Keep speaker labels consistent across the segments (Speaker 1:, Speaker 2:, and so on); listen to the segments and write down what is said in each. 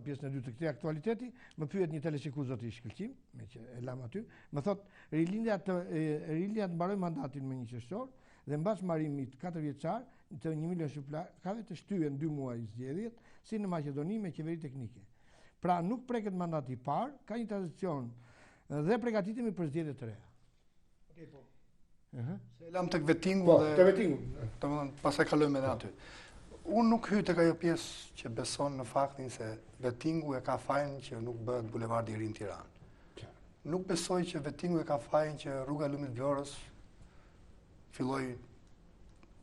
Speaker 1: pjesën e dytë të këtij aktualiteti, më pyet një teleshikues zoti Shkëlqim, me që e lam aty, më thot rilindja të mbaroj mandatin më 1 qershor dhe mbas marrimit 4 vjeçar të 1 milion shqiptarëve të shtyhen 2 muaj zgjedhjet, si në Maqedoni me qeveri teknike. Pra nuk preket mandati i parë, ka një tradicion dhe përgatitemi për zgjedhje të reja.
Speaker 2: Okej, po. Se lam tek vettingu
Speaker 1: dhe te vettingu.
Speaker 2: Domethënë pastaj kalojmë edhe aty. Unë nuk hyj tek ajo pjesë që beson në faktin se vettingu e ka fajin që nuk bëhet bulevardi i ri në Tiranë. Nuk besoj që vettingu e ka fajin që rruga Lumit Vlorës filloi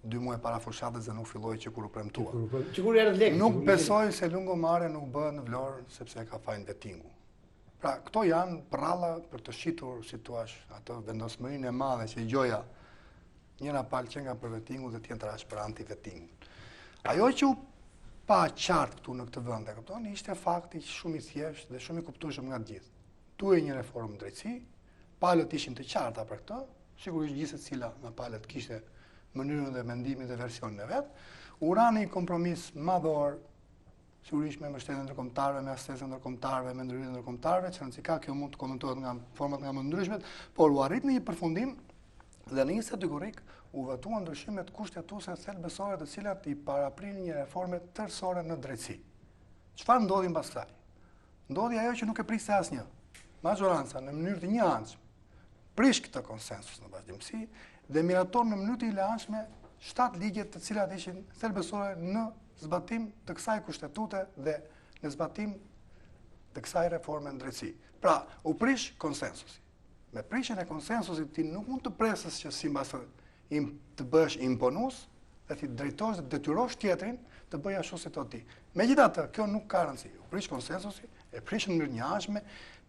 Speaker 2: 2 muaj para fushatës dhe nuk filloi që kur u premtua. Nuk besoj se lungomare nuk bëhet në Vlorë sepse e ka fajin vettingu. Pra, këto janë prralla për të shitur, si thua, ato vendosmërinë e madhe që gjoja njëra palë që nga për vettingu dhe tjetra është për anti-vettingu. Ajo që u pa qartë këtu në këtë vend, e kuptoni, ishte fakti shumë i thjeshtë dhe shumë i kuptueshëm nga të gjithë. Duhej një reformë drejtësi, palët ishin të qarta për këtë, sigurisht gjithë secila nga palët kishte mënyrën dhe mendimin dhe versionin e vet. U ra një kompromis madhor, sigurisht me mbështetjen ndërkombëtare, me asistensën ndërkombëtare, me ndërhyrjen ndërkombëtare, që rëndësika kjo mund të komentohet nga format nga më ndryshme, por u arrit në një përfundim dhe në një setikurik u votuan ndryshimet kushtetuese thelbësore të cilat i paraprin një reforme tërësore në drejtësi. Çfarë ndodhi mbas kësaj? Ndodhi ajo që nuk e priste asnjë. Majoranca në mënyrë të njëanshme prish këtë konsensus në vazhdimsi dhe miraton në mënyrë të ileanshme 7 ligje të cilat ishin thelbësore në zbatim të kësaj kushtetute dhe në zbatim të kësaj reforme në drejtësi. Pra, u prish konsensusi. Me prishjen e konsensusit ti nuk mund të presësh që sipas të bësh imponues dhe ti drejtosh dhe detyrosh tjetrin të bëjë ashtu si thot ti. Megjithatë, kjo nuk ka rëndësi. U prish konsensusi, e prish në mënyrë njëanshme,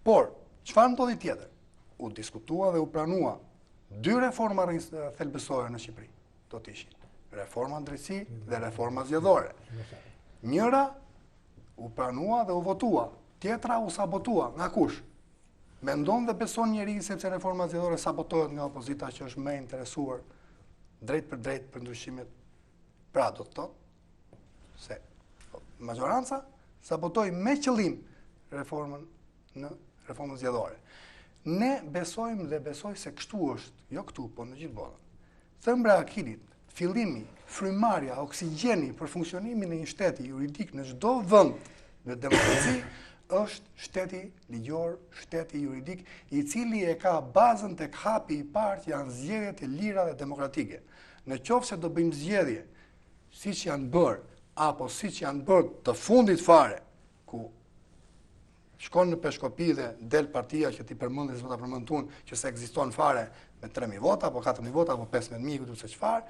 Speaker 2: por çfarë ndodhi tjetër? U diskutua dhe u pranua 2 reforma thelbësore në Shqipëri. Do të ishin reforma drejtësi dhe reforma zgjedhore. Njëra u pranua dhe u votua, tjetra u sabotua. Nga kush? Mendon dhe beson njeri sepse reforma zgjedhore sabotohet nga opozita që është më interesuar drejt për ndryshimet. Pra do të thotë se majoranca sabotoi me qëllim reformën në reformën zgjedhore. Ne besojmë dhe besoj se kështu është, jo këtu, po në gjithë botën. Thëmbra e akilit, fillimi, frymarrja, oksigjeni për funksionimin e një shteti juridik në çdo vend në demokraci është shteti ligjor, shteti juridik, i cili e ka bazën tek hapi i parë që janë zgjedhjet e lira dhe demokratike. Në qoftë se do bëjmë zgjedhje siç janë bërë, apo siç janë bërë të fundit fare, ku shkon në Peshkopi dhe del partia që ti përmendis vota përmendun që se ekziston fare me 3.000 vota, apo 4.000 vota, apo 15.000, këtu se çfarë,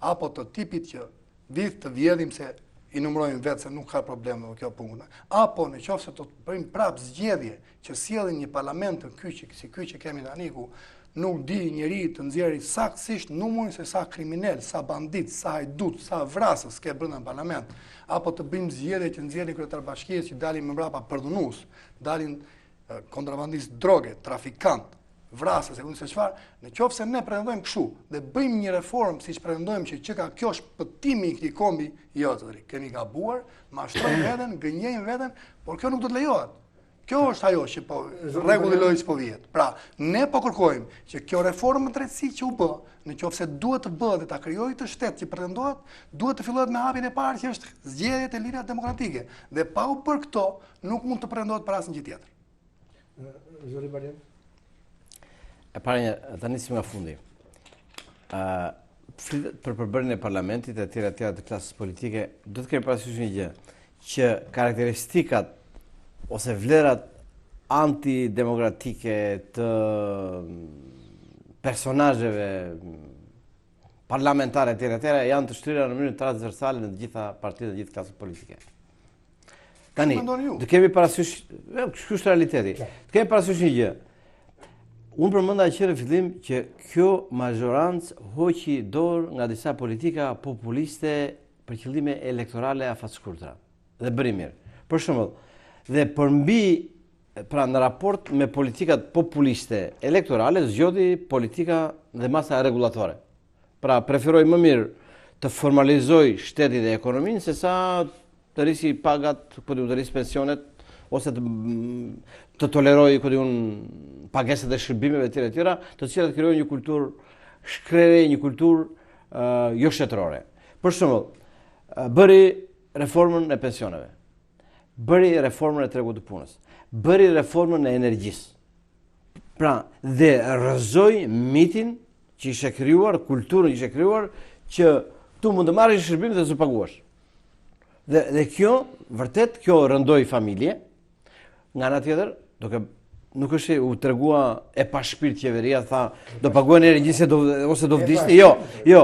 Speaker 2: apo të tipit që vit të vjedhim se i numrojmë vetë se nuk ka problem me kjo punë. Apo në qoftë se do të bëjmë prapë zgjedhje që sjellin një parlament të kyçi si ky që kemi tani ku nuk di njeri të nxjerrë saktësisht numrin se sa kriminal, sa bandit, sa hajdut, sa vrasës ke brenda në parlament, apo të bëjmë zgjedhje që nxjerrin kryetar bashkies që dalin më mbrapa përdhunues, dalin kontrabandist droge, trafikant, vrasës, e se çfarë, në qoftë se ne pretendojmë kështu dhe bëjmë një reformë siç pretendojmë që ka kjo shpëtimi i këtij kombi, jo zotëri, kemi gabuar, mashtrojmë veten, gënjejmë veten, por kjo nuk do të lejohet. Kjo është ajo që po rregulli i lojës po vihet. Pra, ne po kërkojmë që kjo reformë drejtësi që u bë, në qoftë se duhet të bëhet dhe ta krijojë të shtet që pretendohet, duhet të fillohet me hapjen e parë që është zgjedhjet e lira demokratike. Dhe pa u bërë këto, nuk mund të pretendohet për asnjë gjë tjetër.
Speaker 1: Zoti Balian.
Speaker 3: E para një, të nisim nga fundi. Për përbërjen e parlamentit e tjera të klasës politike, do të kemi parasysh një gjë, që karakteristikat ose vlerat antidemokratike të personazheve parlamentare e tjera janë të shtyra në mënyrë transversale në të gjitha partitë dhe të gjithë klasët politike. Tani, do kemi parasysh, kjo është realiteti. Do kemi parasysh një gjë. Unë përmenda që në fillim që kjo majorancë hoqi dorë nga disa politika populiste për qëllime elektorale afatshkurtra dhe bëri mirë. Për shembull, dhe përmbi pra në raport me politikat populiste elektorale zgjodhi politika dhe masa rregullatore. Pra preferoi më mirë të formalizoj shtetin dhe ekonominë se sa të rrisi pagat, të rrisi pensionet, ose të tolerojë pagesat e shërbimeve të tjera, të cilat krijojnë një kulturë shkrere, një kulturë jo shtetërore. Për shembull, bëri reformën e pensioneve, bëri reformën e tregut të punës, bëri reformën e energjisë. Pra, dhe rrëzoi mitin që ishte krijuar, kulturën që ishte krijuar, që tu mund të marrësh shërbim dhe të paguash. Dhe kjo, vërtet, kjo rëndoi familje. Nga ana tjetër, nuk është u tregua e pa shpirt qeveria, tha do paguajnë energjisë ose do vdisni. Jo.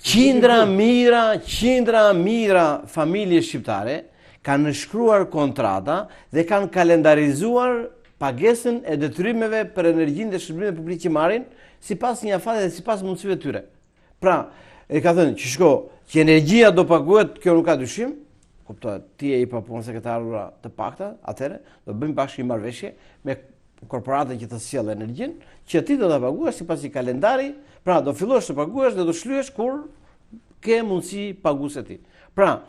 Speaker 3: Qindra mira familje shqiptare kanë nënshkruar kontrata dhe kanë kalendarizuar pagesën e detyrimeve për energjinë dhe shërbimet publike që marrin sipas një afati dhe sipas mundësive të tyre. Pra, e ka thënë që shko, që energjia do paguhet, kjo nuk ka dyshim. Kuptohet, ti e i papunë sekretarura të pakta, atëre, do bëjmë bashkë një marrëveshje me korporatën që të sjellë energjinë, që ti do ta paguash sipas një kalendari, pra do fillosh të paguash dhe do shlyesh kur ke mundësi paguese ti. Pra,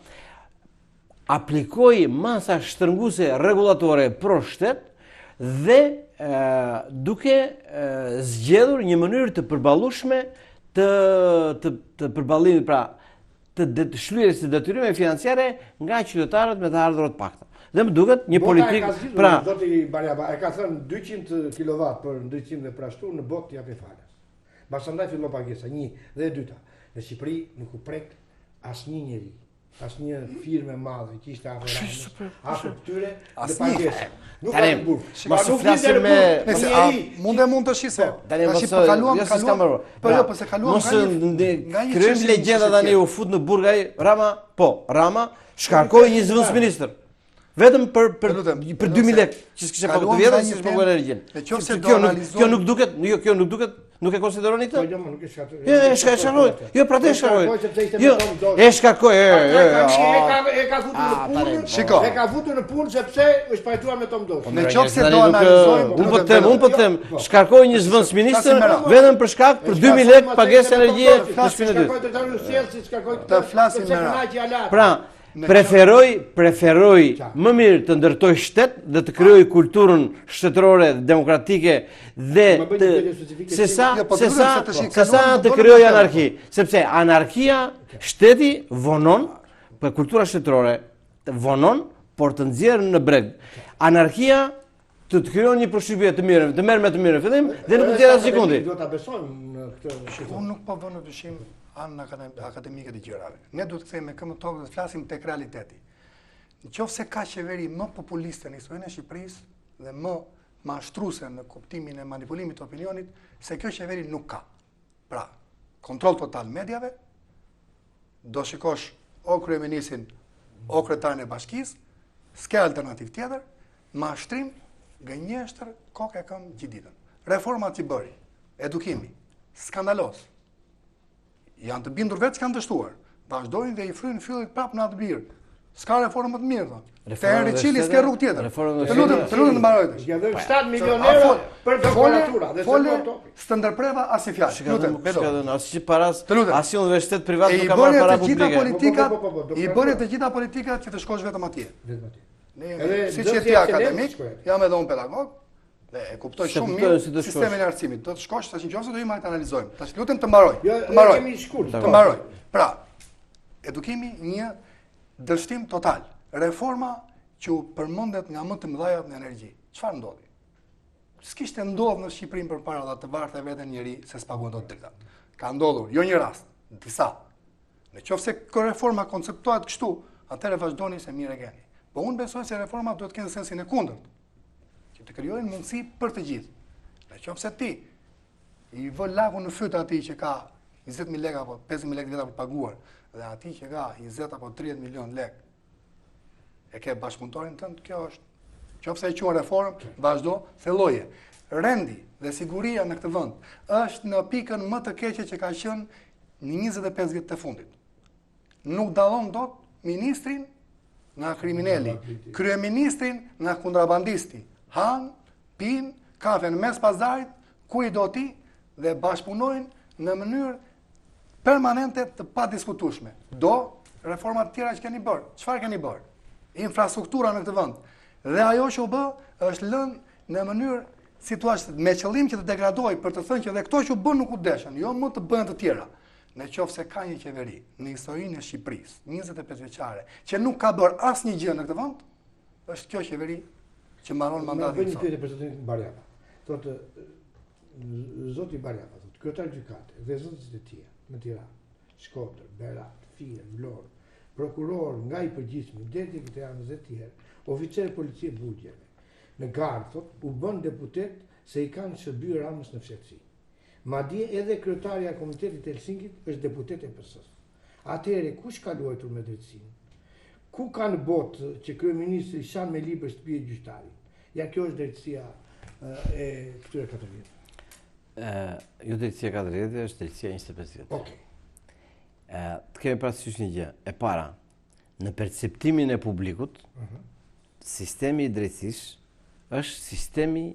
Speaker 3: aplikoi masa shtrënguese rregullatore pro shtet dhe duke zgjedhur një mënyrë të përballueshme të përballimit, pra të shlyerjes së detyrimeve financiare nga qytetarët me të ardhurat pakta. Dhe më duket një politikë, pra
Speaker 1: zoti Barjaba e ka thënë 200 kW për ndriçim dhe prashtur në botë japë falas. Pastaj fillon pagesa 1 dhe 2. Në Shqipëri nuk u prek asnjë njeri, asnjë firmë e madhe që ishte afër këtyre dhe pagesa. Nuk ka burg.
Speaker 3: Mos u flasim me
Speaker 2: mund të shise.
Speaker 3: Tash po kaluam. Po jo, se kaluam. Mos kryejmë legjenda tani u fut në burg ai Rama shkarkoi një zëvendësministër. Vetëm për 2000 lekë që s'kishte paguar të vjetra, s'kishte paguar energjinë. Kjo nuk duket, nuk e konsideroni këtë?
Speaker 1: Jo, nuk e shkarkoj.
Speaker 3: Jo, e shkarkoj. Jo, pra të shkarkoj. Jo, e shkarkoj.
Speaker 1: E ka futur në punë. E ka futur në punë sepse është pajtuar me Tomdos.
Speaker 2: Në qoftë do analizojmë,
Speaker 3: unë po them, shkarkoj një zëvendësministër vetëm për shkak për 2000 lekë pagesë energjie në shtëpinë e tij.
Speaker 2: Të flasim me
Speaker 3: Pra, preferoj më mirë të ndërtoj shtet dhe të krijoj kulturën shtetërore demokratike dhe sesa të krijoj anarki, sepse anarkia shteti vonon, për kultura shtetërore vonon, por të nxjerrë në breg. Anarkia të krijon një përshtypje të mirë, të merr me të mirë në fillim dhe nuk të asnjë sekundi.
Speaker 1: Do ta besojmë në këtë.
Speaker 2: Unë nuk po vë në dyshim anën akademike të gjërave. Ne duhet të kthehemi me këmbë tokë dhe të flasim tek realiteti. Nëse ka qeveri më populiste në historinë e Shqipërisë dhe më mashtruese në kuptimin e manipulimit të opinionit, se kjo qeveri nuk ka. Pra, kontroll total mediave, do shikosh o kryeministin o kryetarin e bashkisë, s'ka alternativë tjetër, mashtrim, gënjeshtër, kokë e këmbë gjithë ditën. Reformat që bëri, edukimi, skandalos. Janë të bindur vetë që kanë dështuar. Vazhdojnë dhe i frynë fyllit prapë në atë birë. S'ka reformë më të mirë, thonë. Te Henri Qili s'ka rrugë tjetër. Të lutem të mbarojtësh.
Speaker 1: Ja dhënë 7 milionë euro për doktoratura dhe
Speaker 2: s'të ndërpreva asnjë fjalë.
Speaker 3: Lutem, asnjë paras, asnjë universitet privat nuk ka marrë para publike.
Speaker 2: I bëri të gjitha politikat që të shkosh vetëm atje.
Speaker 1: Vetëm atje.
Speaker 2: Ne, siç je ti akademik, jam edhe unë pedagog. Dhe e kuptoj shumë mirë sistemin e arsimit. Do të shkosh tash nëse do i marrë të analizojmë. Tash lutem të mbaroj. Të mbaroj. Pra, edukimi një dështim total. Reforma që u përmendet nga më të mëdhajat në energji. Çfarë ndodhi? S'kishte ndodhur në Shqipëri përpara dha të vartë veten njëri se s'paguan dot drejtat. Ka ndodhur, jo një rast, disa. Nëse kjo reforma konceptohet kështu, atëherë vazhdoni se mirë e keni. Po unë besoj se reforma duhet të kenë sensin e kundërt. Të krijojnë mundësi për të gjithë. Nëse ti i vë lagun në fyt atij që ka 20.000 lekë apo 50.000 lekë vjetra për paguar dhe atij që ka 20 apo 30 milion lekë e ke bashkëpunëtorin tënd, kjo është nëse e quajmë reformë, vazhdo, thelloje. Rendi dhe siguria në këtë vend është në pikën më të keqe që ka qenë në 25 vjet të fundit. Nuk dallon dot ministrin nga kriminali, kryeministrin nga kontrabandisti. Han, pin, kafe në mes pazarit, ku i do ti dhe bashkëpunojnë në mënyrë permanente të pa diskutueshme. Do reformat tjera që keni bërë. Çfarë keni bërë? Infrastruktura në këtë vend. Dhe ajo që u bë është lënë në mënyrë situatë me qëllim që të degradoj për të thënë që dhe këto që u bën nuk u deshën, jo më të bëhen të tjera. Në qoftë se ka një qeveri në historinë e Shqipërisë, 25 vjeçare, që nuk ka bërë asnjë gjë në këtë vend, është kjo qeveri që mbaron mandatin e saj.
Speaker 1: Një pyetje për zotin Barjava. Thotë zoti Barjava, thotë kryetar gjykate dhe zotësit e tjerë në Tiranë, Shkodër, Berat, Fier, Vlorë, prokuror nga i përgjithshëm deri te janë të tjerë, oficer policie bugjeve. Në Gardh, thotë, u bën deputet se i kanë shërbyer Ramës në fshehtësi. Madje edhe kryetaria e Komitetit të Helsinkit është deputet e PS-s. Atëherë kush ka luajtur me drejtsinë? Ku ka në botë që kryeministri shan me libër shtëpi gjyqtarit? Ja kjo është drejtësia e këtyre 4 vjetëve.
Speaker 3: Jo drejtësia 4 vjetë, është drejtësia 25 vjetë.
Speaker 2: Okej.
Speaker 3: Të kemi parasysh një gjë. E para, në perceptimin e publikut, sistemi i drejtësisë është sistemi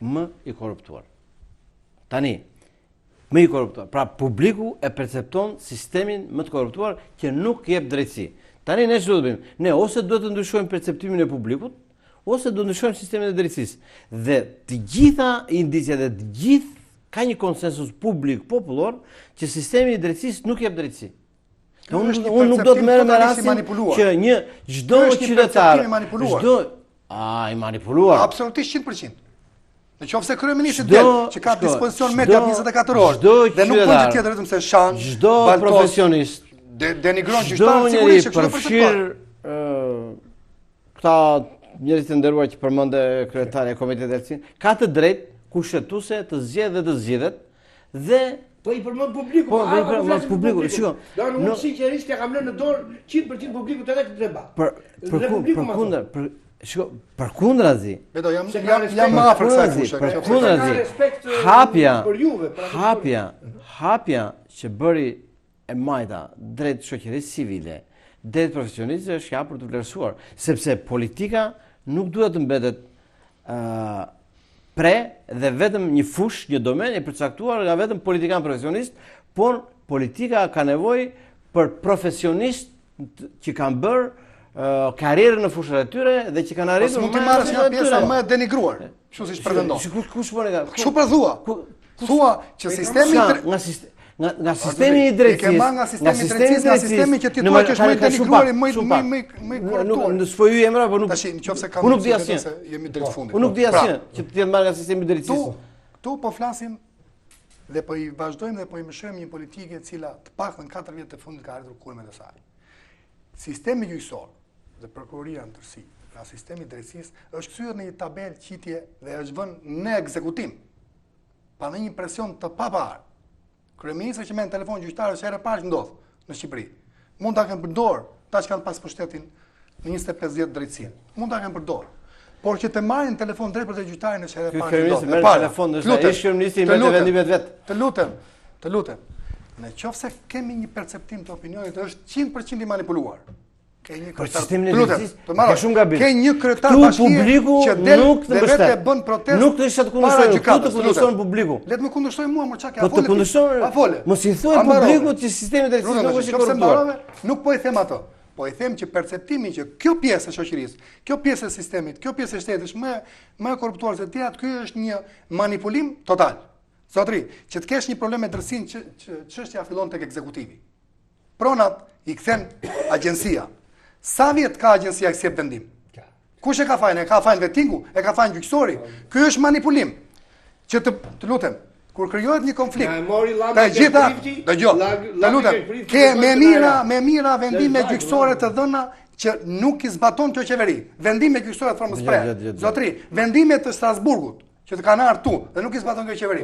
Speaker 3: më i korruptuar. Tani, më i korruptuar. Pra publiku e percepton sistemin më të korruptuar që nuk jep drejtësi. Tani ne ç'do të bëjmë? Ne ose duhet të ndryshojmë perceptimin e publikut, ose do të ndryshojmë sistemin e drejtësisë. Dhe të gjitha indicet dhe të gjithë ka një konsensus publik popullor që sistemi i drejtësisë nuk jep drejtësi. Unë nuk do të merrem me rastin që një çdo qytetar i manipuluar.
Speaker 2: Absolutisht 100%. Në qoftë se kryeministri del që ka dispozicion me gjatë 24 orë dhe nuk bën gjë tjetër vetëm se shan,
Speaker 3: çdo profesionist
Speaker 2: denigron gjyqtarët sigurisht që
Speaker 3: përfshir këta njerëz të nderuar që përmendë kryetari e Komitetit të Helsinkit, ka të drejtë kushtetuese të zgjedhë dhe të zgjidhet dhe
Speaker 1: po i përmend publiku,
Speaker 3: po i përmend publiku. Shiko,
Speaker 1: unë sinqerisht ja kam lënë në dorë 100% publikut edhe këtë debat.
Speaker 3: Përkundrazi.
Speaker 2: Bedo, jam më afër kësaj fushë.
Speaker 3: Hapja që bëri e Majta drejt shoqërisë civile, drejt profesionistëve është hapur të vlerësuar, sepse politika nuk duhet të mbetet pre dhe vetëm një fushë, një domen e përcaktuar nga vetëm politikan profesionist, por politika ka nevojë për profesionistë që kanë bërë karrierë në fushat e tyre dhe që kanë arritur
Speaker 2: mund të marrësh një pjesë më e denigruar, kështu siç pretendon.
Speaker 3: Kush bën e ka?
Speaker 2: Kështu po thua që sistemi
Speaker 3: nga sistemi i drejtësisë,
Speaker 2: nga sistemi që ti thua që është më i denigruar i më korruptuar.
Speaker 3: Nuk s'po ju emra, po nuk.
Speaker 2: Tash nëse kam
Speaker 3: nuk di asgjë.
Speaker 2: Jemi drejt fundit.
Speaker 3: Unë nuk di asgjë që të jetë marrë nga sistemi i drejtësisë.
Speaker 2: Tu po flasim dhe po i vazhdojmë dhe po i mëshojmë një politikë e cila të paktën 4 vjet të fundit ka arritur kulmin e saj. Sistemi gjyqësor dhe prokuroria në tërësi, nga sistemi i drejtësisë është kthyer në një tabelë qitje dhe është vënë në ekzekutim. Pa në një presion të paparë. Kryeministri që merr telefon gjyqtarës herë parë ndodh në Shqipëri. Mund ta kenë përdor, ta që kanë pas pushtetin në 25 vjet drejtësinë. Mund ta kenë përdor. Por që të marrin telefon drejt për të gjyqtarin është herë parë.
Speaker 3: Kryeministri merr telefon, është kryeministri merr vendimet vet.
Speaker 2: Të lutem. Në qoftë se kemi një perceptim të opinionit është 100% i manipuluar. Ke një kryetar. Ke një kryetar bashkie që del dhe vetë bën protestë.
Speaker 3: Nuk të isha të kundërshtojnë, të kundërshtojnë publiku.
Speaker 2: Le të më kundërshtoj mua më çka
Speaker 3: Po të kundërshtojnë. Mos i thuaj publikut që sistemi i drejtësisë nuk është i korruptuar.
Speaker 2: Nuk po i them ato. Po i them që perceptimi që kjo pjesë e shoqërisë, kjo pjesë e sistemit, kjo pjesë e shtetit është më e korruptuar se tjerat, ky është një manipulim total. Zotri, që të kesh një problem me drejtsinë që çështja fillon tek ekzekutivi. Pronat i kthen agjencia. Sa vjet ka agjencia që jep vendim? Kush e ka fajin? E ka fajin vettingu? E ka fajin gjyqësori? Ky është manipulim. Që të lutem, kur krijohet një konflikt, të gjitha, të lutem, ke me mira vendime gjyqësore të dhëna që nuk i zbaton kjo qeveri. Vendime gjyqësore të formës pre. Zotri, vendime të Strasburgut që të kanë ardhur tu dhe nuk i zbaton kjo qeveri.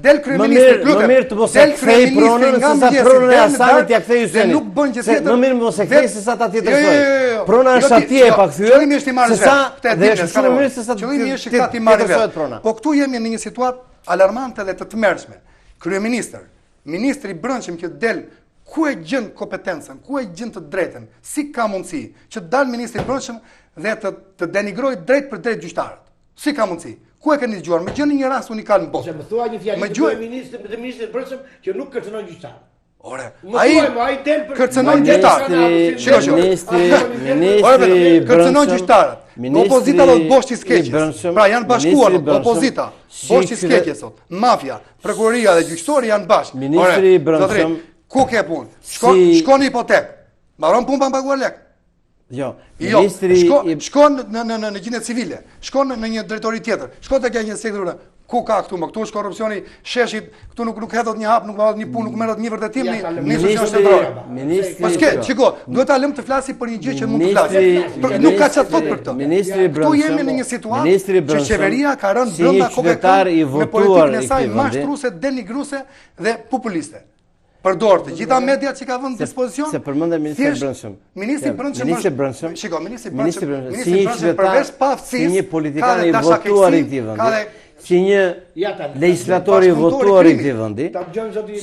Speaker 2: Del kryeministri, lutem.
Speaker 3: Më mirë të mos e kthej pronën se sa pronën e Hasanit ja kthej Hyseni.
Speaker 2: Nuk bën gjë tjetër.
Speaker 3: Më mirë mos e kthej se sa ta tjetërsoj. Prona është atje e pakthyer.
Speaker 2: Qëllimi është i marrë
Speaker 3: se sa dhe është shumë mirë se sa
Speaker 2: qëllimi është ka ti marrë vetë. Po këtu jemi në një situatë alarmante dhe të tmerrshme. Kryeministër, ministri i brendshëm që del ku e gjen kompetencën, ku e gjen të drejtën, si ka mundësi që të dalë ministri i brendshëm dhe të denigrojë drejt për drejt gjyqtarët. Si ka mundësi? Ku e keni dëgjuar? Më gjeni një rast unikal në botë.
Speaker 1: Se më thua një fjalë të ministrit të brendshëm që nuk kërcënon gjyqtarët.
Speaker 2: Ore, ai kërcënon gjyqtarët. Kërcënon gjyqtarët. Opozita do të bosh që skeqjes. Pra janë bashkuar opozita, bosh që skeqjes sot. Mafia, prokuroria dhe gjyqtori janë bashkë.
Speaker 3: Ministri i Brendshëm,
Speaker 2: ku ke punë? Shkon në hipotekë. Mbaron punë pa paguar lek.
Speaker 3: Jo, ministri
Speaker 2: shkon në gjendje civile, shkon në një drejtori tjetër, shkon tek një sektor. Ku ka këtu më? Këtu është korrupsioni, sheshit, këtu nuk hedhot një hap, nuk marrët një punë, nuk merret një vërtetim në institucion shtetëror. Paske, shiko, duhet ta lëm të flasi për një gjë që mund të flasi. Nuk ka çfarë thot për këtë.
Speaker 3: Ministri i Brendshëm.
Speaker 2: Këtu jemi në një situatë që qeveria ka rënë brenda kokës me politikën e saj mashtruese, denigruese dhe populiste. Përdor të gjitha mediat që ka vënë në dispozicion.
Speaker 3: Se përmendën ministri i Brendshëm.
Speaker 2: Ministri i Brendshëm. Shiko, ministri i Brendshëm.
Speaker 3: Si një qytetar, si një politikan i votuar i këtij vendi. Si një legislator i votuar i këtij vendi,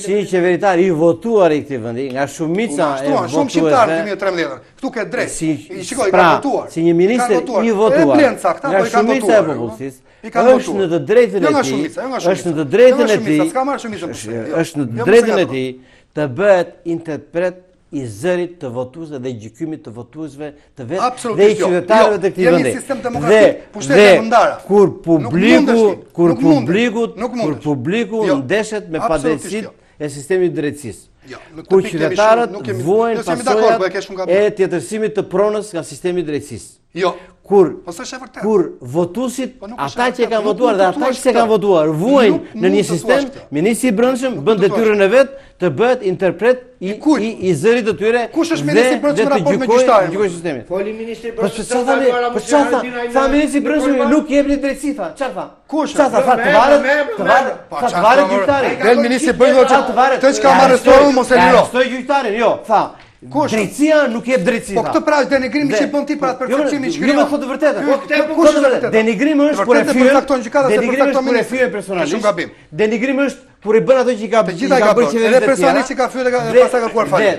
Speaker 3: si një qeveritar i votuar i këtij vendi, nga shumica e votuesve.
Speaker 2: Shumë shqiptar 2013. Këtu ke drejt. Shikoj, ka votuar.
Speaker 3: Si një ministër i votuar. Nga shumica e popullsisë. Është në të drejtën e tij. Është në të drejtën e tij. Është në të drejtën e tij të bëhet interpret i zërit të votuesve dhe gjykimit të votuesve të vetë dhe i qytetarëve të këtij vendi. Dhe kur publiku ndeshet me padrejtësitë e sistemit të drejtësisë. Kur qytetarët vuajnë pasojat e tjetërsimit të pronës nga sistemi i drejtësisë. Kur votuesit, ata që kanë votuar dhe ata që kanë votuar, vuajnë në një sistem, ministri i Brendshëm bën detyrën e vet të bëhet interpret i zërit të tyre dhe të gjykojë sistemin.
Speaker 1: Foli ministri i Brendshëm.
Speaker 3: Sa ministri i Brendshëm nuk jep një drejtësi tha. Çfarë tha? Çfarë tha? Të varet gjyqtari.
Speaker 2: Del ministri i Brendshëm. Të çka më arrestuar mos e liro.
Speaker 3: Arrestoi gjyqtarin, jo, tha. Drejtësia nuk jep drejtësi.
Speaker 2: Po këtë pra është denigrimi që bën ti për atë perfekcionin që
Speaker 3: krijon. Jo, thotë vërtetë. Kush është vërtetë? Denigrimi është kur e fyen personalisht.
Speaker 2: Shumë gabim.
Speaker 3: Denigrimi është kur i bën ato që i ka bërë qeveria.
Speaker 2: Edhe personalisht që ka fyer dhe pastaj ka kërkuar falje.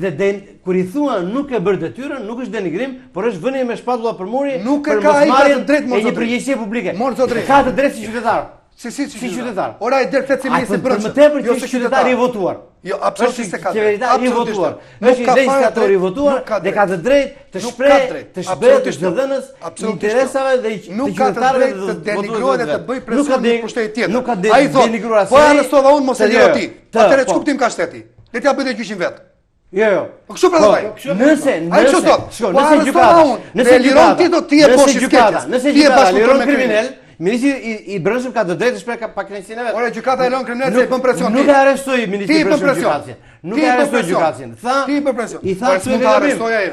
Speaker 3: Dhe kur i thuan nuk e bër detyrën, nuk është denigrim, por është vënie me shpatulla për muri
Speaker 2: për mosmarrjen e
Speaker 3: një përgjegjësie publike.
Speaker 2: Ka
Speaker 3: të drejtë si qytetar.
Speaker 2: Si qytetar. Ora i del flet si ministri i
Speaker 3: Brendshëm. Për më tepër që është qytetar i votuar.
Speaker 2: Jo, absolutisht se ka.
Speaker 3: Qeveritari i votuar. Është një legislator i votuar dhe ka të drejtë të shprehë, të shprehë të çdëdhënës interesave dhe të qytetarëve
Speaker 2: të denigrohet dhe të bëj presion në pushtet tjetër.
Speaker 3: Nuk ka denigruar
Speaker 2: asnjë. Po arrestova unë mos e liro ti. Atëherë ç'kuptim ka shteti? Le t'ja bëj të gjyqin vet.
Speaker 3: Jo.
Speaker 2: Po kështu pra vaj. Nëse liron ti do ti e bosh sketches.
Speaker 3: Nëse gjykata liron kriminal, ministri i Brendshëm ka të drejtë të shprehë pa kënaqësinë e vet.
Speaker 2: Ora gjykata e lën kriminal se bën presion.
Speaker 3: Nuk e arrestoi ministri i Brendshëm gjykatën. Nuk e arrestoi gjykatën. Tha
Speaker 2: ti bën presion.
Speaker 3: I tha se
Speaker 2: mund ta arrestoj ai.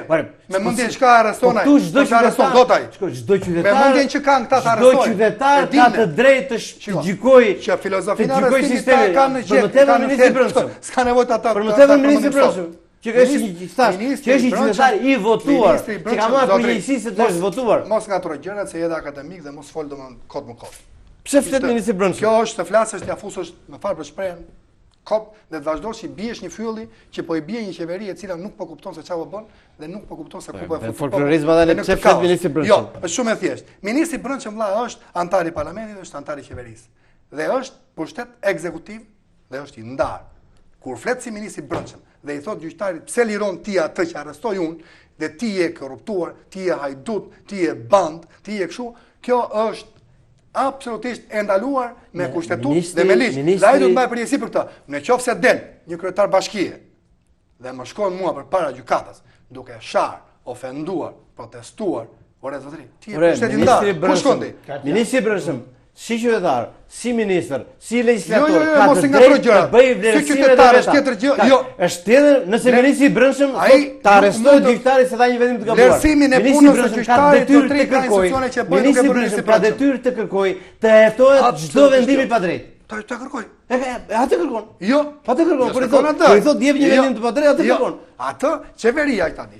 Speaker 2: Me mendjen çka arreston ai.
Speaker 3: Tu çdo
Speaker 2: arreston dot ai.
Speaker 3: Çdo qytetar.
Speaker 2: Me mendjen që kanë këta të arrestojnë.
Speaker 3: Çdo qytetar ka të drejtë të gjykojë
Speaker 2: që filozofinë arrestimit kanë në gjë.
Speaker 3: Për më ministri i Brendshëm.
Speaker 2: S'ka nevojë ata.
Speaker 3: Për më tepër ministri i Brendshëm. Që është një qytetar i votuar, që ka marrë përgjegjësi se të është votuar.
Speaker 2: Mos ngatroj gjërat se jeta akademik dhe mos fol domon kot më kot.
Speaker 3: Pse flet ministri i Brendshëm?
Speaker 2: Kjo është të flasësh të afusësh me fal për shprehjen kop dhe të vazhdosh i biesh një fylli që po i bie një qeveri e cila nuk po kupton se çfarë bën dhe nuk po kupton se ku po e fut.
Speaker 3: Folklorizma dhe pse flet ministri i Brendshëm?
Speaker 2: Jo, është shumë e thjeshtë. Ministri i Brendshëm vëlla është antar i parlamentit, është antar i qeverisë dhe është pushtet ekzekutiv dhe është i ndar. Kur flet si ministri i Brendshëm dhe i thot gjyqtarit pse liron ti atë që arrestoi unë dhe ti je korruptuar, ti je hajdut, ti je band, ti je kështu, kjo është absolutisht e ndaluar me kushtetut dhe me ligj. Dhe ai do të mbaj përgjegjësi për këtë. Nëse del një kryetar bashkie dhe më shkon mua përpara gjykatës, duke sharë, ofenduar, protestuar, ore zotëri, ti je pushteti ndar. Ku shkon ti?
Speaker 3: Ministri i Brendshëm, si qytetar, si ministër, si legislator,
Speaker 2: ka të drejtë të
Speaker 3: bëjë vlerësime të veta.
Speaker 2: Jo,
Speaker 3: është tjetër nëse ministri i Brendshëm ta arrestojë gjyqtarin se dha një vendim të gabuar.
Speaker 2: Vlerësimin e punës së gjyqtarit do të kërkojë që bëjë
Speaker 3: ministri i Brendshëm ka detyrë të kërkojë të hetohet çdo vendim i padrejtë.
Speaker 2: Ta kërkoj.
Speaker 3: Atë kërkon.
Speaker 2: Jo,
Speaker 3: atë kërkon. Por i thotë jep një vendim të padrejtë, atë kërkon.
Speaker 2: Atë qeveria i tani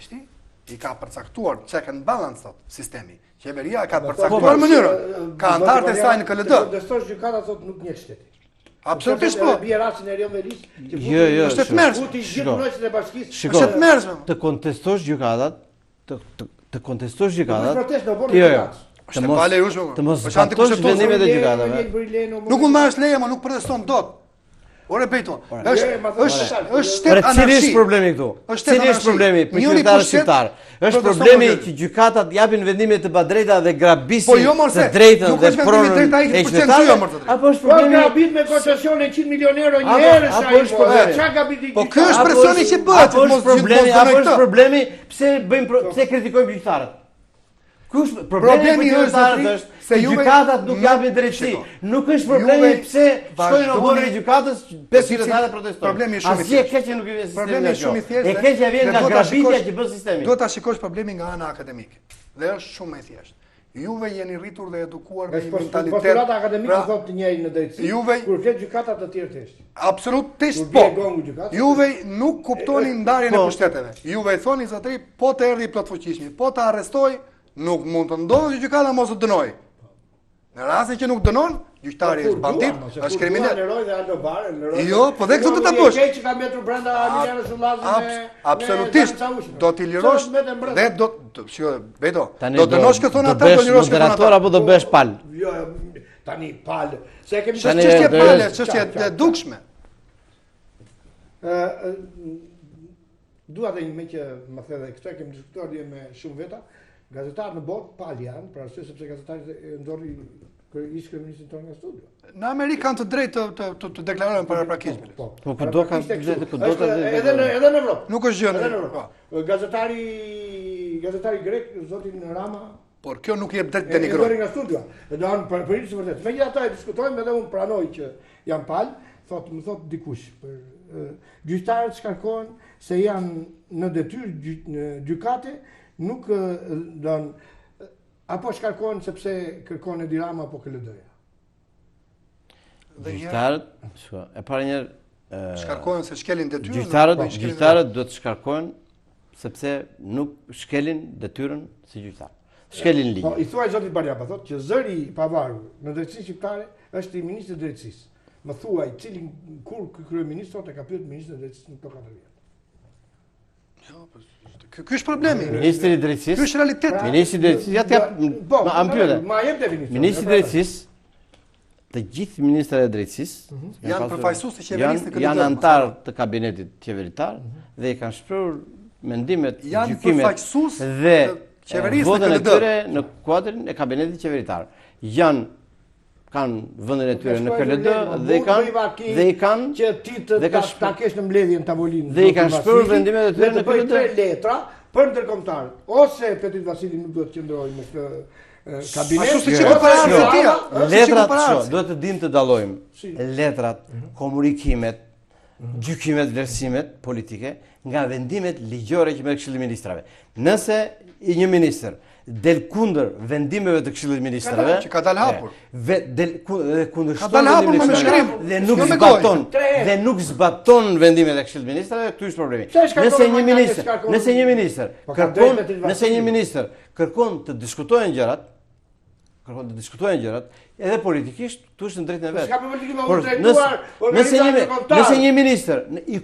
Speaker 2: i ka përcaktuar check and balance sot sistemi. Qeveria ka përcaktuar mënyrën. Ka antarët e saj në KLD.
Speaker 1: Kontestosh gjykata sot nuk njeh shteti.
Speaker 2: Absolutisht po.
Speaker 1: Bie rastin e Erion Velis.
Speaker 3: Jo,
Speaker 2: është të mërshme.
Speaker 3: Shiko,
Speaker 2: është të mërshme.
Speaker 3: Të kontestosh gjykatat, të kontestosh gjykatat.
Speaker 2: Jo. Është pale jushme.
Speaker 3: Të mos zbatosh vendimet e gjykatave.
Speaker 2: Nuk mund marrësh leje, nuk proteston dot. Ore Bejto,
Speaker 1: është
Speaker 2: shtet anarshi.
Speaker 3: Cili është problemi këtu? Cili është problemi për qytetarët shqiptar? Është problemi që gjykatat japin vendime të padrejta dhe grabisin të drejtën dhe pronën e qytetarëve? Apo është problemi
Speaker 1: grabit me koncesione 100 milionë euro një herë sa i po.
Speaker 2: Po ky është presioni që bëhet.
Speaker 3: Apo është problemi pse kritikojmë gjyqtarët? Problemi është se gjykatat nuk japin drejtësi. Nuk është problemi pse shkojnë në borën e gjykatës 5 qytetarë protestojnë.
Speaker 2: Problemi është shumë i
Speaker 3: thjeshtë. Asgjë keqe nuk i vjen sistemi.
Speaker 2: Problemi është shumë i thjeshtë.
Speaker 3: E keqja vjen nga grabitja që bën sistemi.
Speaker 2: Duhet ta shikosh problemin nga ana akademike. Dhe është shumë i thjeshtë. Juve jeni rritur dhe edukuar me një mentalitet.
Speaker 1: Postulata akademike thotë njëri në drejtësi. Kur flet gjykatat të tjerë thjesht.
Speaker 2: Absolutisht po. Juve nuk kuptoni ndarjen e pushteteve. Juve i thoni zotëri, po të erdhi plotfuqishmi, po të arrestoj, nuk mund të ndodhë që gjykata mos të dënoj. Në rastin që nuk dënon, gjyqtari është bandit, është kriminal. Jo, po dhe këtu do ta bësh.
Speaker 1: Që ka mbetur brenda Emiliano Sullazit.
Speaker 2: Absolutisht. Do t'i lirosh dhe do Beto, do dënosh që thonë ata, do lirosh që thonë ata.
Speaker 3: Moderator apo do bësh pal?
Speaker 1: Jo, tani pal. Se kemi
Speaker 2: çështje pale, çështje e dukshme.
Speaker 1: Dua të me që më the dhe këtë kemi diskutuar dje me shumë veta. Gazetarët në botë pal janë, për arsye sepse gazetarët ndorri ish kryeministrin tonë nga studio.
Speaker 2: Në Amerikë kanë të drejtë të deklarojnë para praktikisë.
Speaker 1: Po.
Speaker 3: Po kudo ka
Speaker 1: edhe në Evropë.
Speaker 2: Nuk është gjë në
Speaker 1: Evropë. Gazetari grek, zotin Rama,
Speaker 2: por kjo nuk jep drejt denigron.
Speaker 1: Ndorri nga studio. Do an për hiç vërtet. Megjithatë e diskutojmë edhe unë pranoj që janë pal, më thot dikush për gjyqtarët shkarkohen se janë në detyrë gjykate. Nuk don apo shkarkohen sepse kërkon Edi Rama apo KLD-ja.
Speaker 3: Gjyqtarët, e para një
Speaker 2: shkarkohen se shkelin detyrën.
Speaker 3: Gjyqtarët do të shkarkohen sepse nuk shkelin detyrën si gjyqtar. Shkelin ligjin.
Speaker 1: Po i thuaj zotit Barjaba thotë që zëri i pavarur në drejtësinë shqiptare është i ministrit të drejtësisë. Më thuaj kur kryeministri e ka pyetur ministrin e drejtësisë në këto 4 vjet.
Speaker 2: Ky është problemi.
Speaker 3: Ministri i drejtësisë.
Speaker 2: Ky është realiteti.
Speaker 3: Ministri i drejtësisë,
Speaker 1: ma jep definicion.
Speaker 3: Ministri i drejtësisë, të gjithë ministrat e drejtësisë
Speaker 2: janë përfaqësues të qeverisë të
Speaker 3: janë antar të kabinetit qeveritar dhe i kanë shprehur mendimet, gjykimet dhe votën e tyre në kuadrin e kabinetit qeveritar. Kanë vendin e tyre në KLD dhe i kanë
Speaker 1: që ti ta kesh në mbledhjen tavolinë.
Speaker 3: Dhe i kanë shprehur vendimet e tyre në KLD.
Speaker 1: Tre letra për ndërkombëtar. Ose Petit Vasili nuk duhet të qëndrojë në këtë kabinet.
Speaker 3: Letrat duhet të dimë të dallojmë. Letrat, komunikimet, gjykimet, vlerësimet politike nga vendimet ligjore që merr Këshilli i Ministrave. Nëse një ministër del kundër vendimeve të Këshillit të Ministrave,
Speaker 2: që ka dalë hapur.
Speaker 3: Del kundërshton dhe nuk zbaton vendimet e Këshillit të Ministrave, këtu është problemi. Nëse një ministër kërkon të diskutojnë gjërat, edhe politikisht, tu është në drejtën e vetë. Nëse një ministër i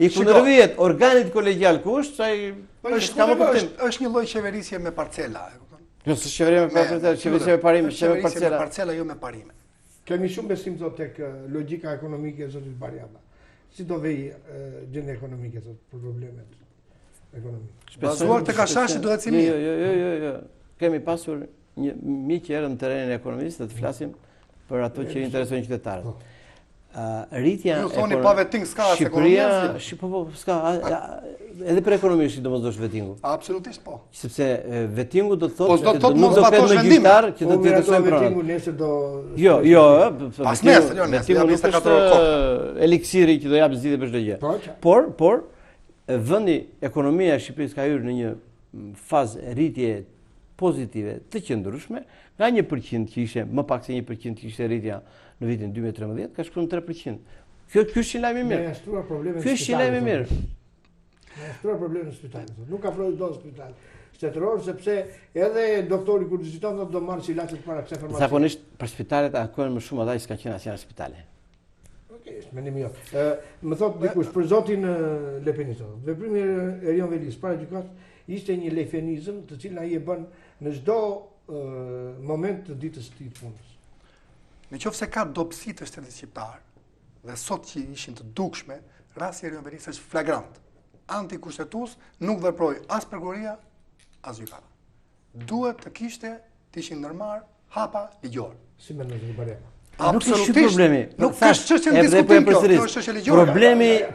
Speaker 3: kundërvihet organit kolegjial ku është,
Speaker 2: është një lloj qeverisje me parcela.
Speaker 3: Jo, s'është qeveria me parcela, qeverisje me parime,
Speaker 2: qeverisje me parcela jo me parime.
Speaker 1: Kemi shumë besim zot tek logjika ekonomike e zotit Barjaba. Si do vej gjendja ekonomike zot për problemet ekonomike?
Speaker 2: Bazuar tek ashashi duhet si mirë.
Speaker 3: Jo. Kemi pasur një miq erë në terrenin e ekonomisë dhe të flasim për ato që interesojnë qytetarët. Rritja
Speaker 2: e
Speaker 3: Shqipëria, s'ka, edhe për ekonomisht do mos dosh vetingu.
Speaker 2: Absolutisht po.
Speaker 3: Sepse vetingu do të thotë që nuk do ketë më gjyqtar që do të jetojnë
Speaker 1: pranë.
Speaker 3: Jo, vetingu nuk është eliksiri që do jap zgjidhje për çdo gjë. Por vendi ekonomia e Shqipërisë ka hyrë në një fazë rritje pozitive të qëndrueshme, nga 1% që ishte më pak se 1% që ishte rritja në vitin 2013, ka shkuar në 3%. Kjo është një lajm i mirë. Ky është një lajm i mirë.
Speaker 1: Ne shtuar probleme në spital. Nuk afroi dot spital shtetëror sepse edhe doktori kur viziton do marrë ilaçet para kësaj farmacie.
Speaker 3: Zakonisht për spitalet ankohen më shumë ata që s'kan qenë asnjë në spitale.
Speaker 1: Okej, është mendim i jot. Më thot dikush për zotin Lepenizo. Veprimi i Erion Velis para gjykatës ishte një lefenizëm të cilin ai e bën në çdo moment të ditës së tij punës.
Speaker 2: Në qoftë se ka dobësi të shtetit shqiptar, dhe sot që ishin të dukshme, rasti Erion Verisë është flagrant. Antikushtetues, nuk veproi as prokuroria, as gjykata. Duhet të kishte të ishin ndërmarr hapa ligjor.
Speaker 1: Si mendon ti Barema?
Speaker 3: Nuk është problemi.
Speaker 2: Nuk është çështje diskutim kjo, kjo është çështje ligjore.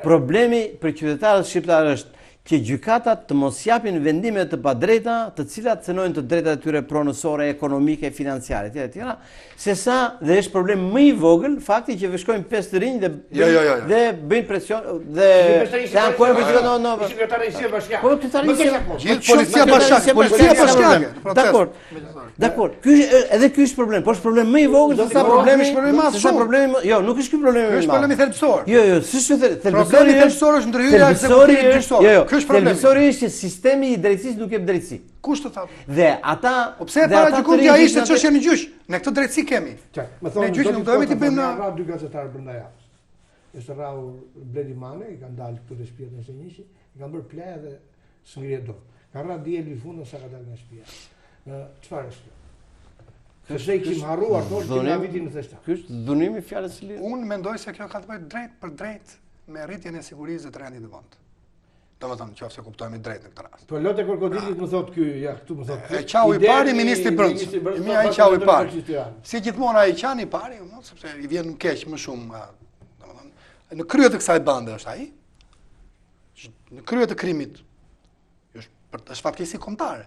Speaker 3: Problemi për qytetarët shqiptar është që gjykatat të mos japin vendime të padrejta, të cilat cënojnë të drejtat e tyre pronësore, ekonomike, financiare, etj. Sesa dhe është problem më i vogël fakti që veshkojnë 5 të rinj dhe bëjnë presion dhe janë kohë për gjykatat.
Speaker 1: Sekretari bashkiake.
Speaker 3: Po sekretari
Speaker 2: gjithë policia bashkiake.
Speaker 3: Dakor. Edhe ky është problem, por është problem më i vogël se sa problemi. Jo, nuk është ky problemi më i madh.
Speaker 2: Është problemi thelbësor.
Speaker 3: Jo, s'është
Speaker 2: problemi thelbësor është ndërhyrja e ekzekutivit gjyqësor.
Speaker 3: Thelbësori është që sistemi i drejtësisë nuk jep drejtësi.
Speaker 2: Kush të tha?
Speaker 3: Dhe ata
Speaker 2: pse para gjykatja ishte çështja në gjyq? Ne këtë drejtësi kemi. Ne gjyq nuk dohemi të bëjmë
Speaker 1: na dy gazetarë brenda javës. Është rrau Bledi Mane, i kanë dalë këtu në shtëpi nëse njëshi, i kanë bërë plejë dhe ngrirë dorë. Ka rrah dieli i fundit sa ka dalë nga shtëpia. Çfarë është kjo? Sepse i kemi harruar thoshtë nga vitin në theshta.
Speaker 3: Ky është dhunimi i fjalës së lirë.
Speaker 2: Unë mendoj se kjo ka të bëjë drejt për drejt me rritjen e sigurisë dhe të rendit të vend. Domethënë, nëse kuptojmë drejt në këtë rast.
Speaker 1: Po lotë krokodilit më thot ky, ja këtu më thot.
Speaker 2: E qau i pari ministri Brendshëm. Mi ai qau i pari. Si gjithmonë ai qan i pari, sepse i vjen keq më shumë, domethënë, në krye të kësaj bande është ai. Në krye të krimit. Është fatkeqësi kombëtare.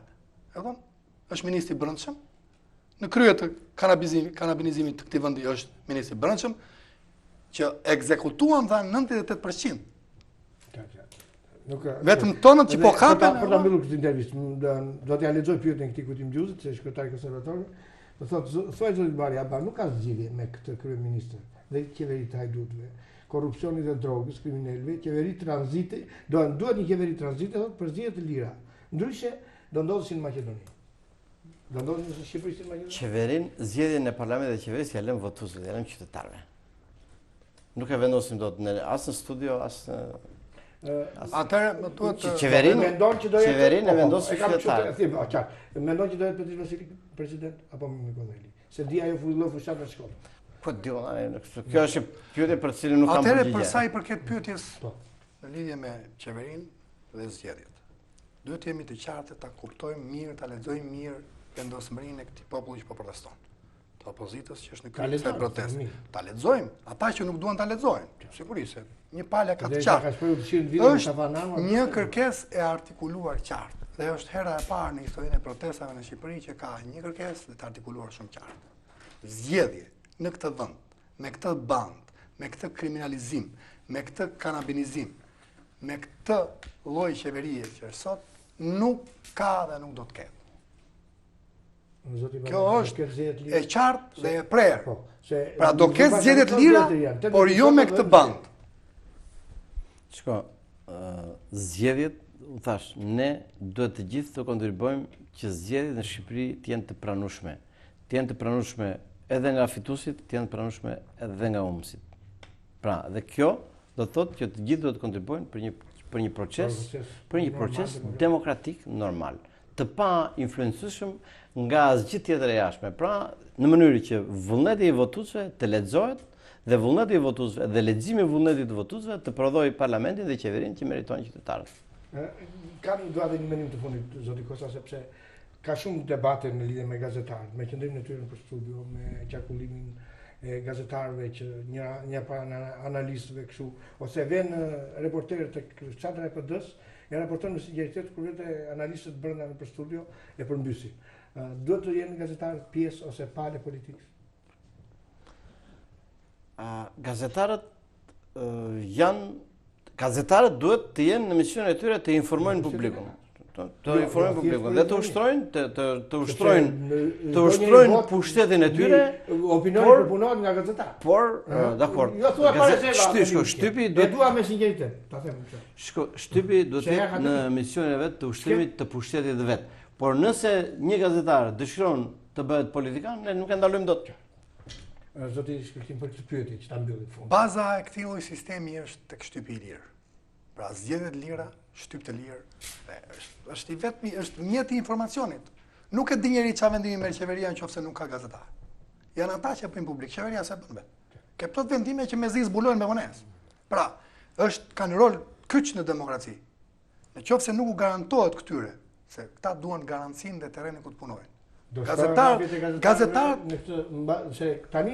Speaker 2: E kupton? Është ministri Brendshëm. Në krye të kanabinizimit të këtij vendi është ministri Brendshëm që ekzekutuan dha 98%. Vetëm tonët që po kapen.
Speaker 1: Po ta mbyll këtë intervistë, do t'ja lexoj pyetjen këtij Kuti Mgjuzit, se shkretari konservator, do thotë, thuaj zoti Bari Aba nuk ka zgjidhje me këtë kryeministër dhe qeveri të hajdutëve, korrupsionit dhe drogës, kriminalëve, qeveri tranziti, duhet një qeveri tranziti thotë për zgjedhje të lira. Ndryshe do ndodheshin në Maqedoni. Do ndodhin në Shqipëri si në Maqedoni.
Speaker 3: Qeverin, zgjedhjen e parlamentit dhe qeverisë ja lëm votuesve, ja lëm qytetarëve. Nuk e vendosim dot as në studio, as në
Speaker 2: atëherë më duhet
Speaker 3: qeverin e vendos
Speaker 1: qytetarët. Mendon që do jetë Petri Vasili president apo Mikoleli? Se di ajo filloi fushat në shkollë.
Speaker 3: Po di unë, kjo është pyetje për cilën nuk kam përgjigje.
Speaker 2: Atëherë për sa i përket pyetjes në lidhje me qeverinë dhe zgjedhjet. Duhet jemi të qartë, ta kuptojmë mirë, ta lexojmë mirë vendosmërinë e këtij populli që po proteston. Të opozitës që është në krye të protestë. Ta lexojmë, ata që nuk duan ta lexojnë. Sigurisht se një palë ka të qartë. Është një kërkesë e artikuluar qartë. Dhe është hera e parë në historinë e protestave në Shqipëri që ka një kërkesë dhe të artikuluar shumë qartë. Zgjedhje në këtë vend, me këtë band, me këtë kriminalizim, me këtë kanabinizim, me këtë lloj qeverie që është sot, nuk ka dhe nuk do të ketë. Kjo është e qartë dhe e prerë. Pra do ketë zgjedhje të lira, por jo me këtë band.
Speaker 3: Shko, zgjedhjet, u thash, ne duhet të gjithë të kontribuojmë që zgjedhjet në Shqipëri të jenë të pranueshme. Të jenë të pranueshme edhe nga fituesit, të jenë të pranueshme edhe nga humbësit. Pra, dhe kjo do të thotë që të gjithë duhet të kontribuojnë për një proces demokratik normal, të pa influencueshëm nga asgjë tjetër e jashtme. Pra, në mënyrë që vullneti i votuesve të lexohet dhe vullneti i votuesve dhe leximi i vullnetit të votuesve të prodhojë parlamentin dhe qeverinë që meritojnë qytetarët.
Speaker 1: Kam dua dhe një mendim të fundit, zoti Kosta, sepse ka shumë debate në lidhje me gazetarët, me qëndrimin e tyre në studio, me qarkullimin e gazetarëve që një para analistëve kështu, ose vjen reporterë tek çadra e PD-s, e raportojnë me sinqeritet kur vetë analistët brenda në studio e përmbysin. Duhet të jenë gazetarët pjesë ose palë politikës?
Speaker 3: Gazetarët duhet të jenë në misionin e tyre të informojnë publikun. Të informojnë publikun dhe të ushtrojnë pushtetin e tyre.
Speaker 1: Opinioni përpunohet nga gazetarët.
Speaker 3: Por, dakor.
Speaker 1: Jo thua para se
Speaker 3: shtypi
Speaker 1: duhet dua me sinqeritet, ta them.
Speaker 3: Shtypi duhet të jetë në misionin e vet të ushtrimit të pushtetit të vet. Por nëse një gazetar dëshiron të bëhet politikan, ne nuk e ndalojmë dot.
Speaker 1: Zoti shkëlqim për këtë pyetje që ta mbyllit fund.
Speaker 2: Baza e këtij lloji sistemi është tek shtypi i lirë. Pra zgjedhje të lira, shtyp të lirë, është i vetmi, është mjeti i informacionit. Nuk e di njeri çfarë vendimi merr qeveria nëse nuk ka gazetar. janë ata që bëjnë publik, qeveria se bën vetë. Ke plot vendime që mezi zbulojnë me vonesë. Pra, kanë rol kyç në demokraci. Në qoftë se nuk u garantohet këtyre, se këta duan garancinë dhe terrenin ku të punojnë. Gazetar
Speaker 1: tani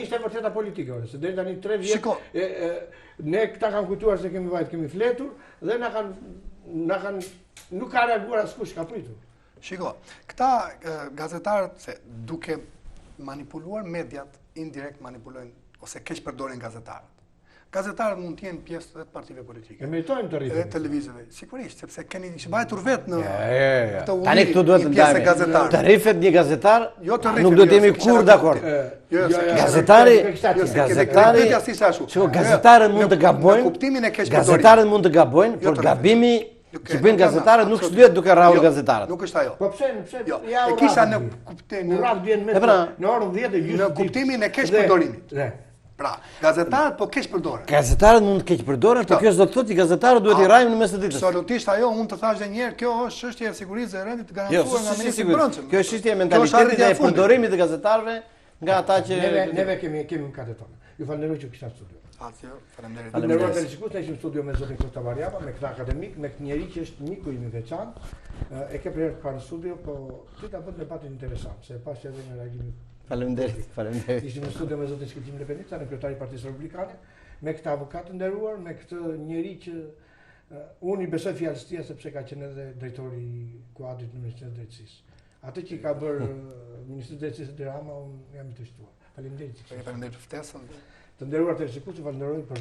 Speaker 1: ishte vërteta politike, se deri tani 3 vjet ne këta kanë kujtuar se kemi vajt, kemi fletur dhe nuk ka reaguar askush, ka pritur.
Speaker 2: Shiko, këta gazetarët se duke manipuluar mediat, indirekt manipulojnë ose keq përdorin gazetarët. Gazetarët mund të jenë pjesë të partive politike.
Speaker 1: E meritojnë të rritë.
Speaker 2: Edhe televizave, sigurisht, sepse keni shbajtur vetë në
Speaker 3: këtë tani këtu duhet të ndajmë. Tarifet një gazetar nuk do të jemi kur dakord. Gazetarët mund të gabojnë. Gazetarët mund të gabojnë, por gabimi që bëjnë gazetarët nuk shlyhet duke rrahur gazetarët.
Speaker 2: Nuk është ajo.
Speaker 1: Po pse?
Speaker 2: E kisha në
Speaker 1: orën 10
Speaker 2: në kuptimin e keq përdorimit. Pra, gazetarët po keq përdoren.
Speaker 3: Gazetarët mund të keq përdoren, por kjo s'do të thotë që gazetarët duhet i rrajmë në mes të ditës.
Speaker 2: Absolutisht ajo, unë të thash edhe një herë, kjo është çështje e sigurisë dhe rendit të garantuar nga ministri i brendshëm.
Speaker 3: Kjo është çështje e mentalitetit dhe e përdorimit të gazetarëve nga ata që
Speaker 1: neve kemi mëkatet tona. Ju falenderoj që kishte studio.
Speaker 2: Faleminderit.
Speaker 1: Faleminderit televizionist, ne ishim në studio me zotin Kosta Variava, me këtë akademik, me këtë njerëz që është miku im i veçantë. E ke prerë para në studio, po ti ta bën debatin interesant, se pas edhe në reagimin.
Speaker 3: Faleminderit.
Speaker 1: Ishim në studio me zotin Shkëlqim Lepenica, në kryetari i Partisë Republikane, me këtë avokat të nderuar, me këtë njerëz që unë i besoj fjalës tia sepse ka qenë edhe drejtori i kuadrit në Ministrinë e Drejtësisë. Atë që ka bërë Ministri i Drejtësisë Edi Rama, unë jam i të shtuar. Faleminderit.
Speaker 2: Faleminderit për ftesën.
Speaker 1: Të nderuar televizionistë, falenderoj për